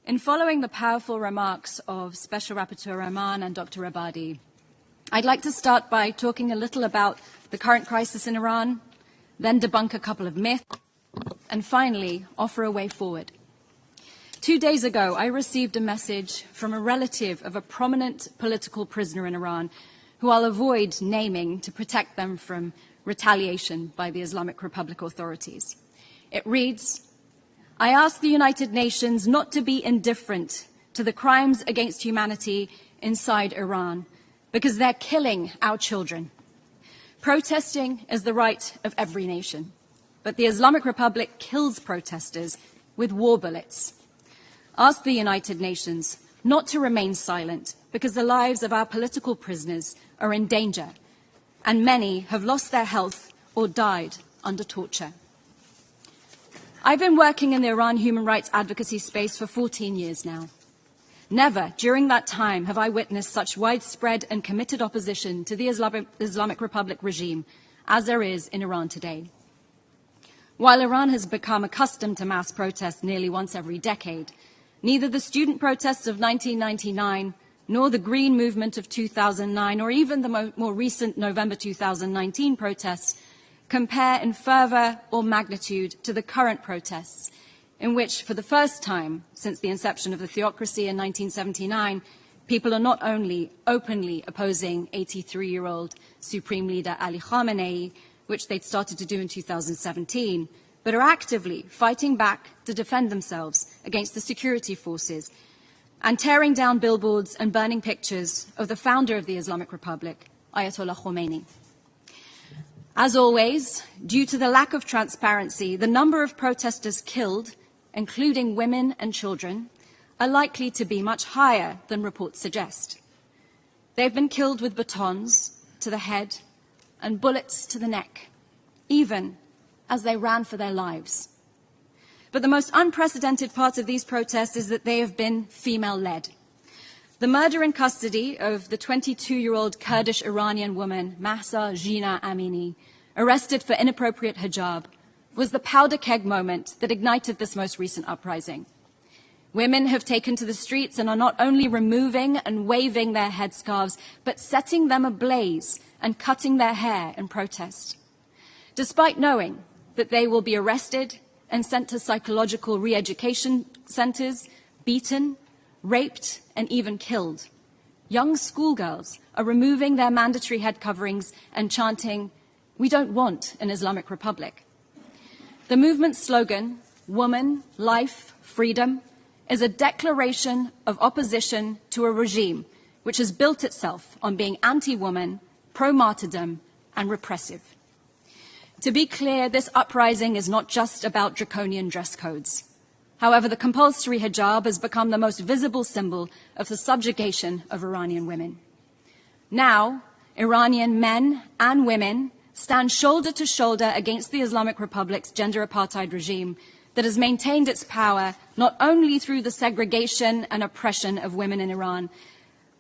In following the powerful remarks of Special Rapporteur Rahman and Dr. Abadi, I'd like to start by talking a little about the current crisis in Iran, then debunk a couple of myths, and finally offer a way forward. 2 days ago, I received a message from a relative of a prominent political prisoner in Iran, who I'll avoid naming to protect them from retaliation by the Islamic Republic authorities. It reads, I ask the United Nations not to be indifferent to the crimes against humanity inside Iran, because they're killing our children. Protesting is the right of every nation, but the Islamic Republic kills protesters with war bullets. Ask the United Nations not to remain silent, because the lives of our political prisoners are in danger, and many have lost their health or died under torture. I've been working in the Iran human rights advocacy space for 14 years now. Never during that time have I witnessed such widespread and committed opposition to the Islamic Republic regime as there is in Iran today. While Iran has become accustomed to mass protests nearly once every decade, neither the student protests of 1999 nor the Green Movement of 2009 or even the more recent November 2019 protests compare in fervour or magnitude to the current protests, in which, for the first time since the inception of the theocracy in 1979, people are not only openly opposing 83-year-old Supreme Leader Ali Khamenei, which they'd started to do in 2017, but are actively fighting back to defend themselves against the security forces and tearing down billboards and burning pictures of the founder of the Islamic Republic, Ayatollah Khomeini. As always, due to the lack of transparency, the number of protesters killed, including women and children, are likely to be much higher than reports suggest. They've been killed with batons to the head and bullets to the neck, even as they ran for their lives. But the most unprecedented part of these protests is that they have been female-led. The murder in custody of the 22-year-old Kurdish Iranian woman, Mahsa Jina Amini, arrested for inappropriate hijab, was the powder keg moment that ignited this most recent uprising. Women have taken to the streets and are not only removing and waving their headscarves, but setting them ablaze and cutting their hair in protest. Despite knowing that they will be arrested and sent to psychological re-education centers, beaten, raped, and even killed, young schoolgirls are removing their mandatory head coverings and chanting, "We don't want an Islamic Republic." The movement's slogan, "Woman, Life, Freedom," is a declaration of opposition to a regime which has built itself on being anti-woman, pro-martyrdom, and repressive. To be clear, this uprising is not just about draconian dress codes. However, the compulsory hijab has become the most visible symbol of the subjugation of Iranian women. Now, Iranian men and women stand shoulder to shoulder against the Islamic Republic's gender apartheid regime that has maintained its power not only through the segregation and oppression of women in Iran,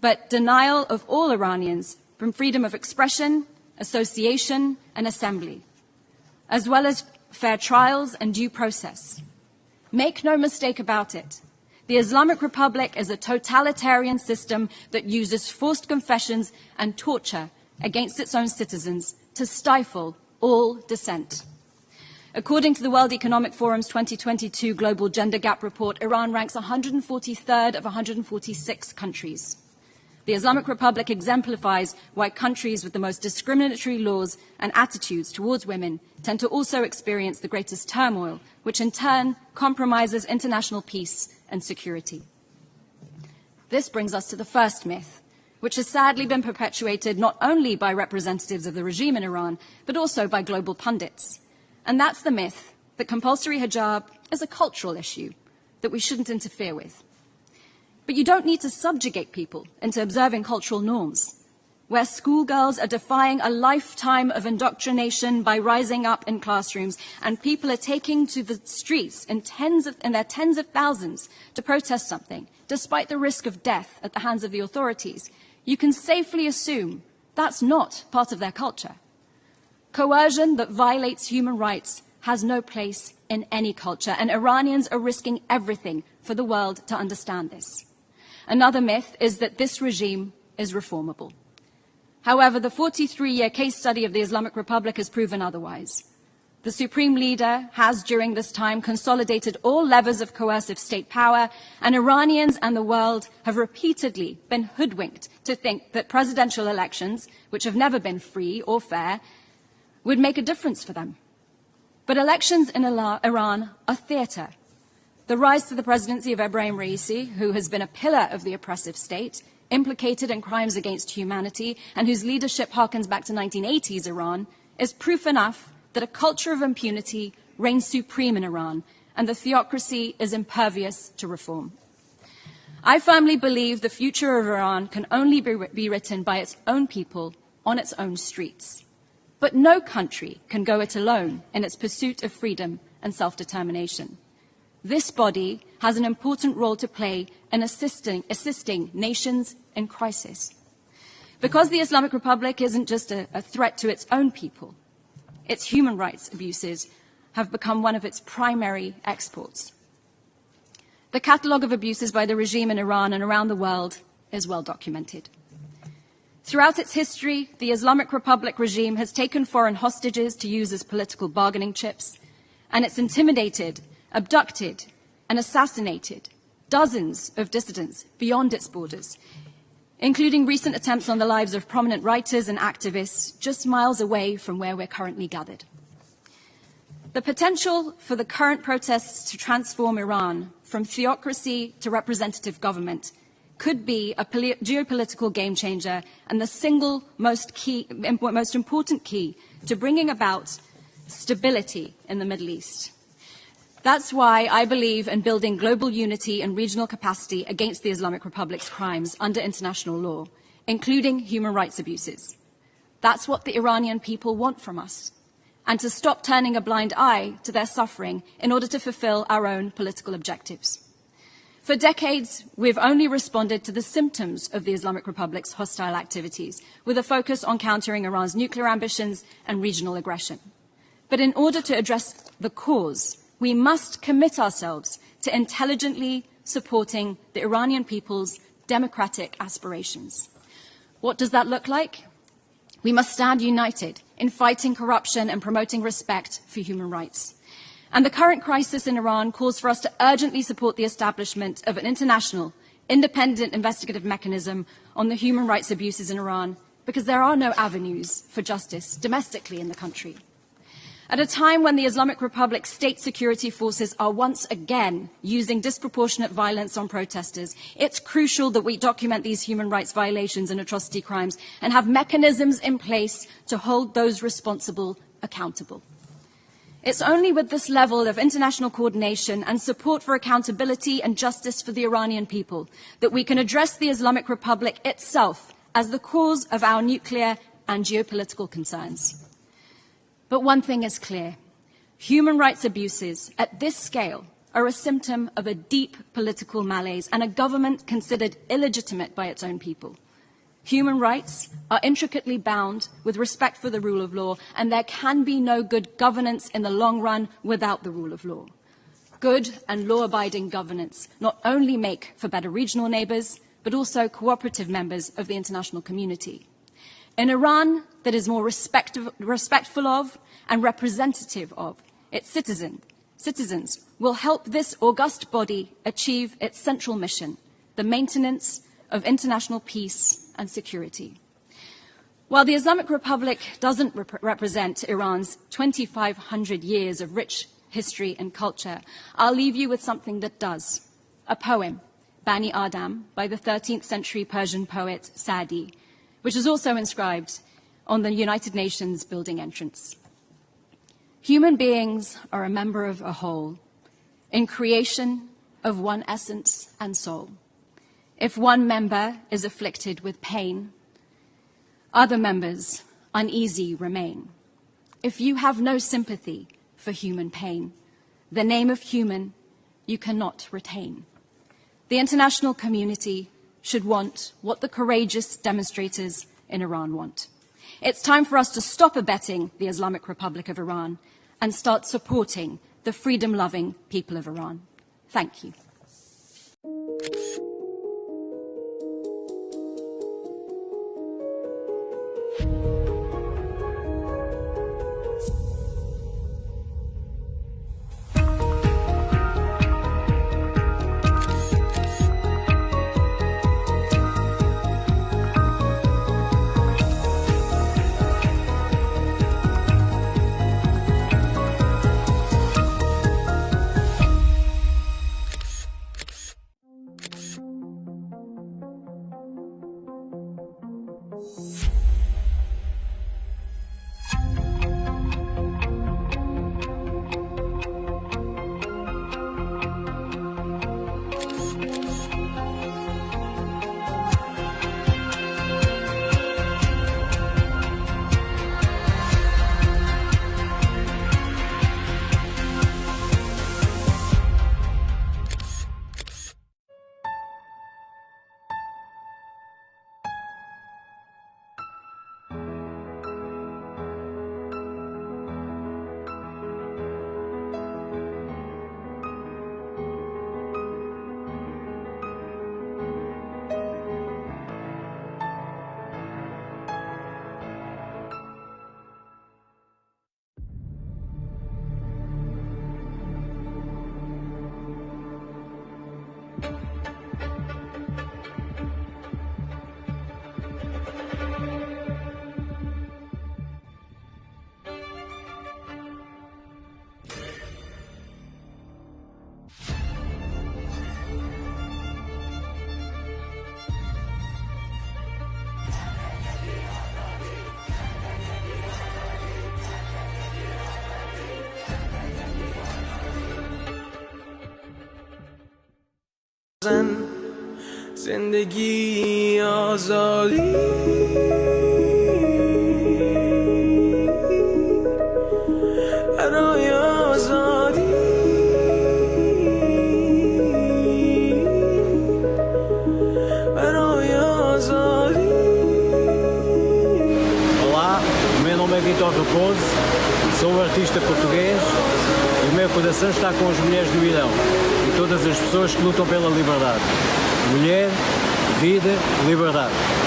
but denial of all Iranians from freedom of expression, association, and assembly, as well as fair trials and due process. Make no mistake about it. The Islamic Republic is a totalitarian system that uses forced confessions and torture against its own citizens to stifle all dissent. According to the World Economic Forum's 2022 Global Gender Gap Report, Iran ranks 143rd of 146 countries. The Islamic Republic exemplifies why countries with the most discriminatory laws and attitudes towards women tend to also experience the greatest turmoil, which in turn compromises international peace and security. This brings us to the first myth, which has sadly been perpetuated not only by representatives of the regime in Iran, but also by global pundits. And that's the myth that compulsory hijab is a cultural issue that we shouldn't interfere with. But you don't need to subjugate people into observing cultural norms, where schoolgirls are defying a lifetime of indoctrination by rising up in classrooms, and people are taking to the streets in their tens of thousands to protest something, despite the risk of death at the hands of the authorities. You can safely assume that's not part of their culture. Coercion that violates human rights has no place in any culture, and Iranians are risking everything for the world to understand this. Another myth is that this regime is reformable. However, the 43-year case study of the Islamic Republic has proven otherwise. The supreme leader has, during this time, consolidated all levers of coercive state power, and Iranians and the world have repeatedly been hoodwinked to think that presidential elections, which have never been free or fair, would make a difference for them. But elections in Iran are theatre. The rise to the presidency of Ebrahim Raisi, who has been a pillar of the oppressive state, implicated in crimes against humanity, and whose leadership harkens back to 1980s Iran, is proof enough that a culture of impunity reigns supreme in Iran, and the theocracy is impervious to reform. I firmly believe the future of Iran can only be written by its own people on its own streets. But no country can go it alone in its pursuit of freedom and self-determination. This body has an important role to play in assisting nations in crisis. Because the Islamic Republic isn't just a threat to its own people, its human rights abuses have become one of its primary exports. The catalogue of abuses by the regime in Iran and around the world is well documented. Throughout its history, the Islamic Republic regime has taken foreign hostages to use as political bargaining chips, and it's intimidated, abducted, and assassinated dozens of dissidents beyond its borders, including recent attempts on the lives of prominent writers and activists just miles away from where we're currently gathered. The potential for the current protests to transform Iran from theocracy to representative government could be a geopolitical game changer and the single most important key to bringing about stability in the Middle East. That's why I believe in building global unity and regional capacity against the Islamic Republic's crimes under international law, including human rights abuses. That's what the Iranian people want from us, and to stop turning a blind eye to their suffering in order to fulfill our own political objectives. For decades, we've only responded to the symptoms of the Islamic Republic's hostile activities, with a focus on countering Iran's nuclear ambitions and regional aggression. But in order to address the cause, we must commit ourselves to intelligently supporting the Iranian people's democratic aspirations. What does that look like? We must stand united in fighting corruption and promoting respect for human rights. And the current crisis in Iran calls for us to urgently support the establishment of an international, independent investigative mechanism on the human rights abuses in Iran, because there are no avenues for justice domestically in the country. At a time when the Islamic Republic's state security forces are once again using disproportionate violence on protesters, it's crucial that we document these human rights violations and atrocity crimes and have mechanisms in place to hold those responsible accountable. It's only with this level of international coordination and support for accountability and justice for the Iranian people that we can address the Islamic Republic itself as the cause of our nuclear and geopolitical concerns. But one thing is clear. Human rights abuses at this scale are a symptom of a deep political malaise and a government considered illegitimate by its own people. Human rights are intricately bound with respect for the rule of law, and there can be no good governance in the long run without the rule of law. Good and law-abiding governance not only make for better regional neighbours, but also cooperative members of the international community. An Iran that is more respectful of and representative of its citizens will help this august body achieve its central mission, the maintenance of international peace and security. While the Islamic Republic doesn't represent Iran's 2,500 years of rich history and culture, I'll leave you with something that does. A poem, Bani Adam, by the 13th century Persian poet Ziyadi, which is also inscribed on the United Nations building entrance. Human beings are a member of a whole, in creation of one essence and soul. If one member is afflicted with pain, other members uneasy remain. If you have no sympathy for human pain, the name of human you cannot retain. The international community should want what the courageous demonstrators in Iran want. It's time for us to stop abetting the Islamic Republic of Iran and start supporting the freedom-loving people of Iran. Thank you. زندگی آزادی برای آزادی برای آزادی. Olá, o meu nome é Vitor Raposo, sou um artista português e o meu coração está com as mulheres do Irão e todas as pessoas que lutam pela liberdade. Mulher, vida, liberdade.